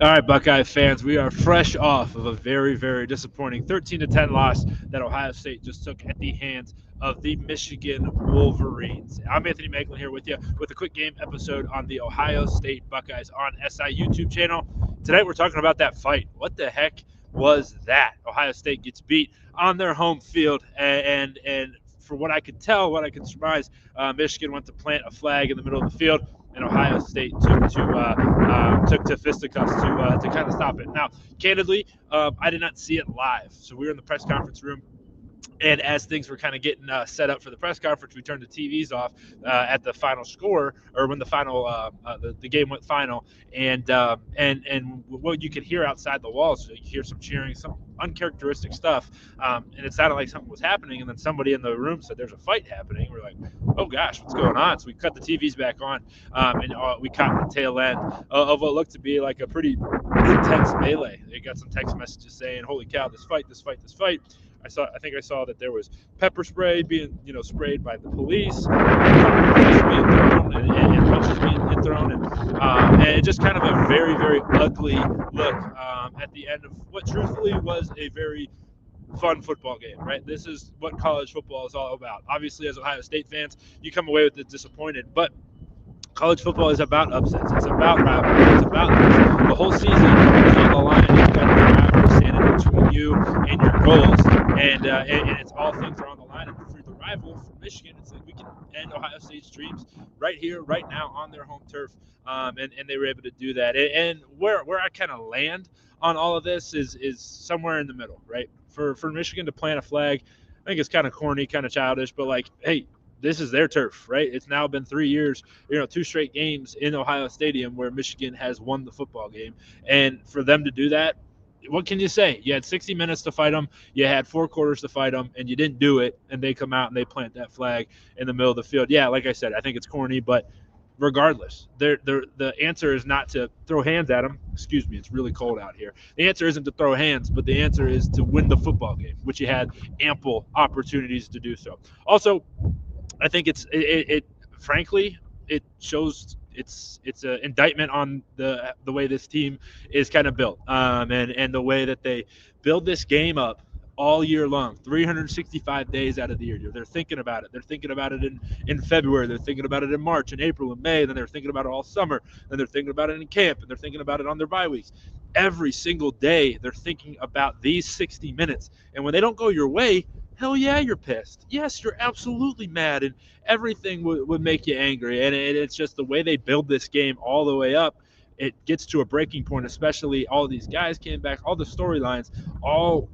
All right, Buckeye fans, we are fresh off of a very, very disappointing 13-10 loss that Ohio State just took at the hands of the Michigan Wolverines. I'm Anthony Moeglin here with you with a quick game episode on the Ohio State Buckeyes on SI YouTube channel. Tonight we're talking about that fight. What the heck was that? Ohio State gets beat on their home field, and for what I could tell, what I could surmise, Michigan went to plant a flag in the middle of the field, and Ohio State took to fisticuffs to kind of stop it. Now, candidly, I did not see it live, so we were in the press conference room. And as things were kind of getting set up for the press conference, we turned the TVs off at the final score, or when the final the game went final, and what you could hear outside the walls, so you hear some cheering, some uncharacteristic stuff, and it sounded like something was happening. And then somebody in the room said, "There's a fight happening." We're like, "Oh gosh, what's going on?" So we cut the TVs back on, and we caught the tail end of what looked to be like a pretty intense melee. They got some text messages saying, "Holy cow, this fight!" I think I saw that there was pepper spray being, sprayed by the police, punches being thrown, and punches being thrown, and it just kind of a very, very ugly look at the end of what truthfully was a very fun football game, right? This is what college football is all about. Obviously, as Ohio State fans, you come away with it disappointed, but college football is about upsets. It's about rivalry. It's about the whole season is on the line. You've got the rivalry standing between you and your goals, and it's all things are on the line. And for the rival, for Michigan, it's like we can end Ohio State's dreams right here, right now, on their home turf, and they were able to do that. And where I kind of land on all of this is somewhere in the middle, right? For Michigan to plant a flag, I think it's kind of corny, kind of childish, but like, hey, this is their turf, right? It's now been 3 years, 2 straight games in Ohio Stadium where Michigan has won the football game. And for them to do that, what can you say? You had 60 minutes to fight them. You had 4 quarters to fight them, and you didn't do it. And they come out and they plant that flag in the middle of the field. Yeah, like I said, I think it's corny, but regardless, the answer is not to throw hands at them. Excuse me, it's really cold out here. The answer isn't to throw hands, but the answer is to win the football game, which you had ample opportunities to do so. Also, I think it frankly it shows it's an indictment on the way this team is kind of built, and the way that they build this game up all year long, 365 days out of the year. They're thinking about it. They're thinking about it in February. They're thinking about it in March and April and May. Then they're thinking about it all summer. Then they're thinking about it in camp, and they're thinking about it on their bye weeks. Every single day, they're thinking about these 60 minutes. And when they don't go your way, hell yeah, you're pissed. Yes, you're absolutely mad, and everything would make you angry. And it's just the way they build this game all the way up. It gets to a breaking point, especially all these guys came back, all the storylines, all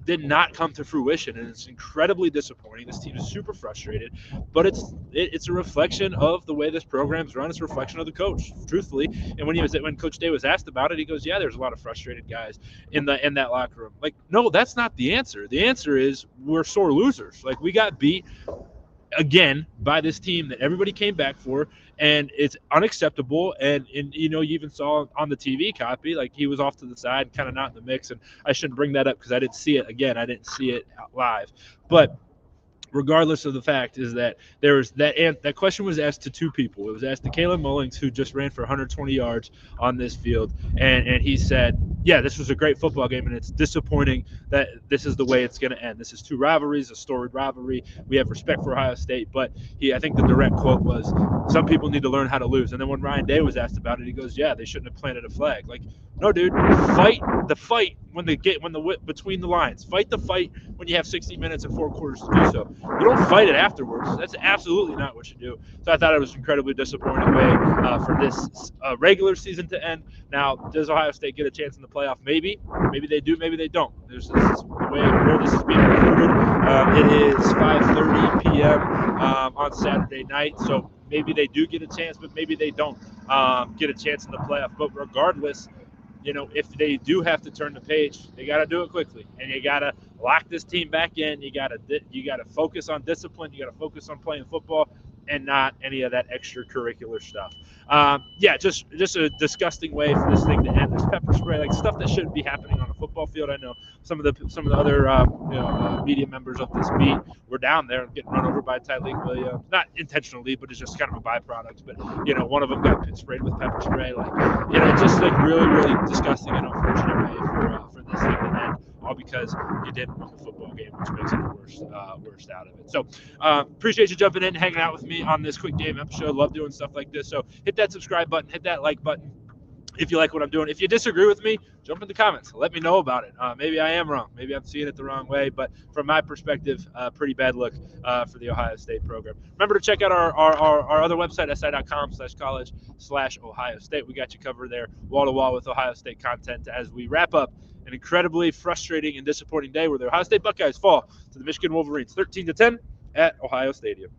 did not come to fruition, and it's incredibly disappointing. This team is super frustrated, but it's a reflection of the way this program's run. It's a reflection of the coach, truthfully. And when Coach Day was asked about it, he goes, "Yeah, there's a lot of frustrated guys in that locker room." Like, no, that's not the answer. The answer is we're sore losers. Like, we got beat again by this team that everybody came back for, and it's unacceptable. And you even saw on the TV copy, like, he was off to the side, kind of not in the mix. And I shouldn't bring that up because I didn't see it. Again, I didn't see it live, but regardless of the fact is that there was that question was asked to 2 people. It was asked to Caleb Mullings, who just ran for 120 yards on this field, and he said, yeah, this was a great football game, and it's disappointing that this is the way it's going to end. This is 2 rivalries, a storied rivalry. We have respect for Ohio State, but I think the direct quote was, some people need to learn how to lose. And then when Ryan Day was asked about it, he goes, yeah, they shouldn't have planted a flag. Like, no, dude, fight the fight between the lines. Fight the fight when you have 60 minutes and 4 quarters to do so. You don't fight it afterwards. That's absolutely not what you do. So I thought it was an incredibly disappointing way for this regular season to end. Now, does Ohio State get a chance in the playoff? Maybe. Maybe they do. Maybe they don't. This is the way where this is being recorded. It is 5:30 p.m. On Saturday night. So maybe they do get a chance, but maybe they don't get a chance in the playoff. But regardless, if they do have to turn the page, they got to do it quickly, and you got to lock this team back in. You got to focus on discipline. You got to focus on playing football, and not any of that extracurricular stuff. Just a disgusting way for this thing to end. There's pepper spray, like stuff that shouldn't be happening on a football field. I know some of the other media members of this beat were down there getting run over by Tyleek Williams, not intentionally, but it's just kind of a byproduct. But one of them got sprayed with pepper spray, just like really, really disgusting and unfortunate way for this thing to end, all because you didn't win the football game, which makes it the worst out of it. So appreciate you jumping in and hanging out with me on this quick game episode. Love doing stuff like this. So hit that subscribe button, hit that like button if you like what I'm doing. If you disagree with me, jump in the comments. Let me know about it. Maybe I am wrong. Maybe I'm seeing it the wrong way. But from my perspective, pretty bad look for the Ohio State program. Remember to check out our other website, si.com/college/Ohio State. We got you covered there, wall-to-wall with Ohio State content as we wrap up an incredibly frustrating and disappointing day where the Ohio State Buckeyes fall to the Michigan Wolverines 13-10 at Ohio Stadium.